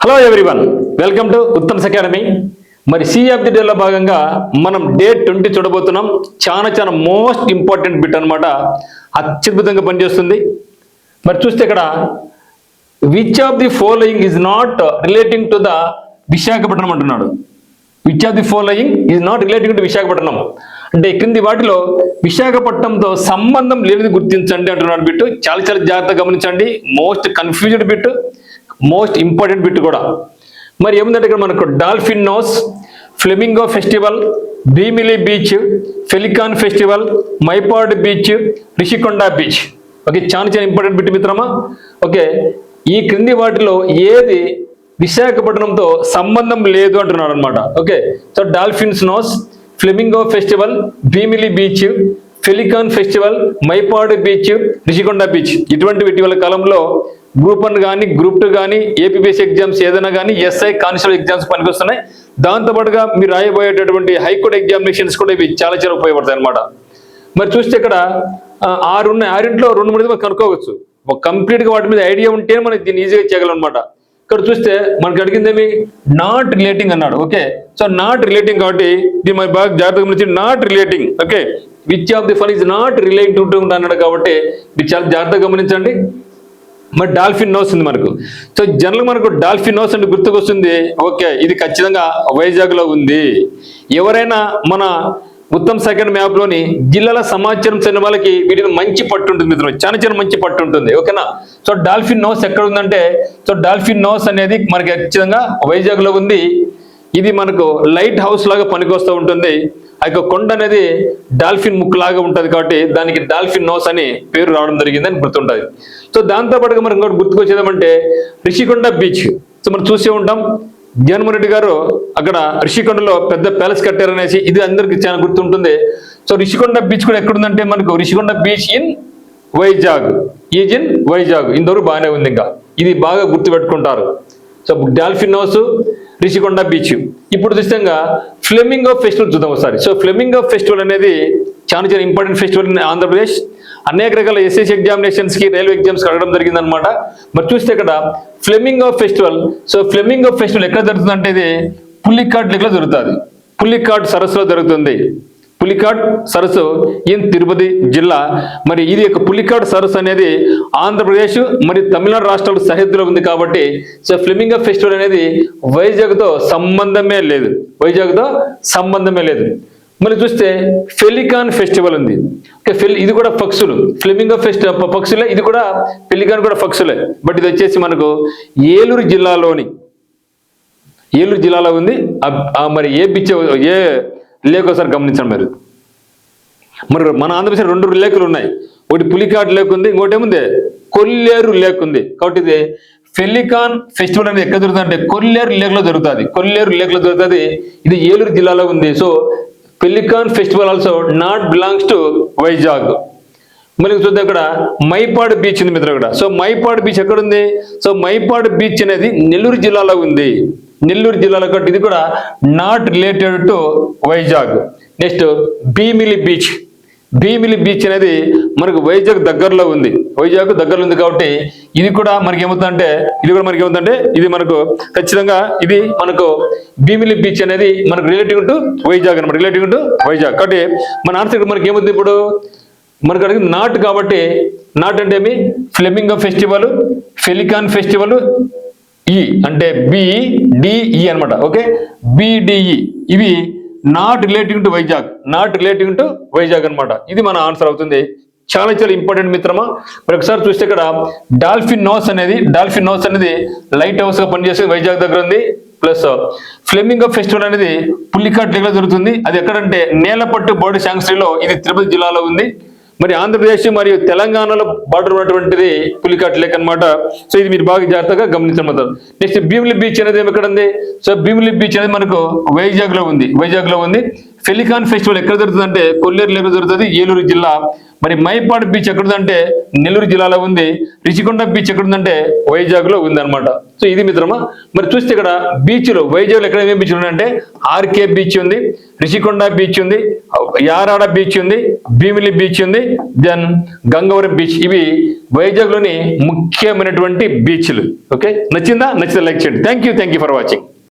Hello everyone, welcome to Uttam's academy. మరి CFD డేలో భాగంగా మనం డే 20 చూడబోతున్నాం. చాలా మోస్ట్ ఇంపార్టెంట్ బిట్ అనమాట. అత్యద్భుతంగా పనిచేస్తుంది. మరి చూస్తే ఇక్కడ which of the following is not relating to the Visakhapatnam అంటున్నాడు. Which of the following is not relating to Visakhapatnam అంటే క్రింది వాటిలో విశాఖపట్నంతో సంబంధం లేనిది గుర్తించండి అంటున్నాడు బిట్టు. చాలా జాగ్రత్తగా గమనించండి. Most confused bit, most important bit కూడా. మరి ఏముందంటే ఇక్కడ మనకు dolphin nose, flamingo festival, Bheemili beach, pelican festival, Mypad beach, Rushikonda beach. Okay, చాలా ఇంపార్టెంట్ బిట్ మిత్రమా. ఓకే, ఈ క్రింది వాటిలో ఏది విశాఖపట్నంతో సంబంధం లేదు అంటున్నాడు అనమాట. Okay, so dolphins nose, flamingo festival, Bheemili beach, pelican festival, Mypad beach, Rushikonda beach. ఇటువంటి ఇటీవల కాలంలో గ్రూప్ 1 కానీ గ్రూప్ 2 కానీ ఏపీపీఎస్సీ ఎగ్జామ్స్ ఏదైనా కానీ ఎస్ఐ కానిస్టేబుల్ ఎగ్జామ్స్ పనికొస్తున్నాయి. దాంతోపాటుగా మీరు రాయబోయేటటువంటి హైకోర్టు ఎగ్జామినేషన్స్ కూడా ఇవి చాలా ఉపయోగపడతాయి అనమాట. మరి చూస్తే ఇక్కడ 6 ఉన్నాయి. 6 2-3 మనం కనుక్కోవచ్చు. కంప్లీట్గా వాటి మీద ఐడియా ఉంటేనే మనకి దీన్ని ఈజీగా చేయగలం అనమాట. ఇక్కడ చూస్తే మనకు అడిగింది ఏమి, నాట్ రిలేటింగ్ అన్నాడు. ఓకే, సో నాట్ రిలేటింగ్ కాబట్టి దీన్ని మరి బాగా జాగ్రత్తగా గమనించి not relating. Okay, which of the fun is not relating to అన్నాడు కాబట్టి మీరు చాలా జాగ్రత్తగా గమనించండి. మరి డాల్ఫిన్ నోస్ ఉంది మనకు. సో జనరల్గా మనకు డాల్ఫిన్ నోస్ అంటే గుర్తుకొస్తుంది. ఓకే, ఇది ఖచ్చితంగా వైజాగ్లో ఉంది. ఎవరైనా మన ఉత్తమ్ సెకండ్ మ్యాప్లోని జిల్లాల సమాచారం చెందిన వాళ్ళకి వీటిని మంచి పట్టు ఉంటుంది మిత్రులు, చాలా మంచి పట్టు ఉంటుంది. ఓకేనా. సో డాల్ఫిన్ నోస్ ఎక్కడ ఉందంటే, సో డాల్ఫిన్ నోస్ అనేది మనకి ఖచ్చితంగా వైజాగ్లో ఉంది. ఇది మనకు లైట్ హౌస్ లాగా పనికొస్తూ ఉంటుంది. ఆ యొక్క కొండ అనేది డాల్ఫిన్ ముక్కు లాగా ఉంటుంది కాబట్టి దానికి డాల్ఫిన్ నోస్ అని పేరు రావడం జరిగిందని గుర్తుంటుంది. సో దాంతోపాటుగా మనం ఇంకోటి గుర్తుకొచ్చేదామంటే రిషికొండ బీచ్. సో మనం చూసే ఉంటాం, జగన్మోహన్ రెడ్డి గారు అక్కడ రిషికొండలో పెద్ద ప్యాలెస్ కట్టారనేసి, ఇది అందరికి చాలా గుర్తుంటుంది. సో రిషికొండ బీచ్ కూడా ఎక్కడుందంటే మనకు Rushikonda beach in Vizag, is in Vizag. ఇంతవరకు బాగానే ఉంది. ఇంకా ఇది బాగా గుర్తుపెట్టుకుంటారు. So dolphin nose, Rushikonda beach. ఇప్పుడు చూస్తాంగా ఫ్లెమింగో ఫెస్టివల్ చూద్దాం ఒకసారి. సో ఫ్లెమింగో ఫెస్టివల్ అనేది చాలా ఇంపార్టెంట్ ఫెస్టివల్ ఇన్ ఆంధ్రప్రదేశ్. అనేక రకాల ఎస్ఎస్సీ ఎగ్జామినేషన్స్కి, రైల్వే ఎగ్జామ్స్కి అడగడం జరిగిందనమాట. మరి చూస్తే ఇక్కడ flamingo festival. So flamingo festival ఎక్కడ జరుగుతుంది అంటే ఇది పులికాట్ లేక్లో జరుగుతుంది. పులికాట్ సరస్సులో జరుగుతుంది. పులికాట్ సరస్సు ఇన్ తిరుపతి జిల్లా. మరి ఇది యొక్క పులికాట్ సరస్సు అనేది ఆంధ్రప్రదేశ్ మరి తమిళనాడు రాష్ట్రాల సరిహద్దులో ఉంది కాబట్టి సో ఫ్లెమింగో ఫెస్టివల్ అనేది వైజాగ్తో సంబంధమే లేదు. వైజాగ్తో సంబంధమే లేదు. మరి చూస్తే ఫెలికాన్ ఫెస్టివల్ ఉంది. ఓకే, ఇది కూడా పక్షులు. ఫ్లెమింగో ఫెస్టివల్ పక్షులే, ఇది కూడా ఫెలికాన్ కూడా పక్షులే. బట్ ఇది వచ్చేసి మనకు ఏలూరు జిల్లాలో ఉంది. మరి ఏ బీచ్, ఏ లేక్ ఒకసారి గమనించండి. మరి మన ఆంధ్రప్రదేశ్ 2 లేకులు ఉన్నాయి. ఒకటి పులికాట్ లేక్ ఉంది, ఇంకోటి ఏముంది కొల్లేరు లేక్ ఉంది. కాబట్టి ఇది ఫెలికాన్ ఫెస్టివల్ అనేది ఎక్కడ జరుగుతుంది అంటే కొల్లేరు లేక్లో జరుగుతుంది. కొల్లేరు లేక్లో జరుగుతుంది. ఇది ఏలూరు జిల్లాలో ఉంది. So pelican festival also not belongs to Vizag. మరి చూద్దాం, ఇక్కడ మైపాడ్ బీచ్ ఉంది మిత్రులు ఇక్కడ. సో మైపాడ్ బీచ్ ఎక్కడ ఉంది? సో మైపాడ్ బీచ్ అనేది నెల్లూరు జిల్లాలో ఉంది. నెల్లూరు జిల్లాలో కాబట్టి ఇది కూడా not related to Vizag. Next Bheemili beach. Bheemili beach అనేది మనకు వైజాగ్ దగ్గరలో ఉంది. వైజాగ్ దగ్గరలో ఉంది కాబట్టి ఇది కూడా మనకి ఏమవుతుందంటే, ఇది మనకు ఖచ్చితంగా ఇది మనకు భీమిలి బీచ్ అనేది మనకు రిలేటివ్ టు వైజాగ్ అనమాట. రిలేటివ్ టు వైజాగ్ కాబట్టి మన ఆన్సర్ మనకి ఏమవుతుంది, ఇప్పుడు మనకు అడిగింది నాట్ కాబట్టి నాట్ అంటే ఏమి, ఫ్లెమింగో ఫెస్టివల్, ఫెలికాన్ ఫెస్టివల్, ఈ అంటే బిడిఈ అనమాట. ఓకే, బిడిఈ ఇవి not relating to Vizag, not relating to Vizag అనమాట. ఇది మన ఆన్సర్ అవుతుంది. చాలా ఇంపార్టెంట్ మిత్రమా. మరి ఒకసారి చూస్తే ఇక్కడ డాల్ఫిన్ నోస్ అనేది లైట్ హౌస్ గా పనిచేసేది వైజాగ్ దగ్గర ఉంది. ప్లస్ ఫ్లెమింగో ఫెస్టివల్ అనేది పులికాట్ లేక్లో జరుగుతుంది. అది ఎక్కడంటే నేలపట్టు బర్డ్ శాంక్చురీలో, ఇది తిరుపతి జిల్లాలో ఉంది. మరి ఆంధ్రప్రదేశ్ మరియు తెలంగాణలో బార్డర్ ఉన్నటువంటిది పులికాట్ లేక్ అనమాట. సో ఇది మీరు బాగా జాగ్రత్తగా గమనించమంటారు. నెక్స్ట్ భీమిలి బీచ్ అనేది ఎక్కడ ఉంది? సో భీమిలి బీచ్ అనేది మనకు వైజాగ్లో ఉంది. ఫెలికాన్ ఫెస్టివల్ ఎక్కడ జరుగుతుంది అంటే కొల్లేరులో జరుగుతుంది, ఏలూరు జిల్లా. మరి మైపాడు బీచ్ ఎక్కడుందంటే నెల్లూరు జిల్లాలో ఉంది. రిషికొండ బీచ్ ఎక్కడుందంటే వైజాగ్లో ఉంది అనమాట. సో ఇది మిత్రమా. మరి చూస్తే ఇక్కడ బీచ్లు వైజాగ్లో ఎక్కడ ఏమేమి బీచ్లు ఉన్నాయంటే ఆర్కే బీచ్ ఉంది, రిషికొండ బీచ్ ఉంది, యారాడ బీచ్ ఉంది, భీమిలి బీచ్ ఉంది, దెన్ గంగవరం బీచ్. ఇవి వైజాగ్లోని ముఖ్యమైనటువంటి బీచ్లు. ఓకే, నచ్చిందా? నచ్చితే లైక్ చేయండి. Thank you for watching.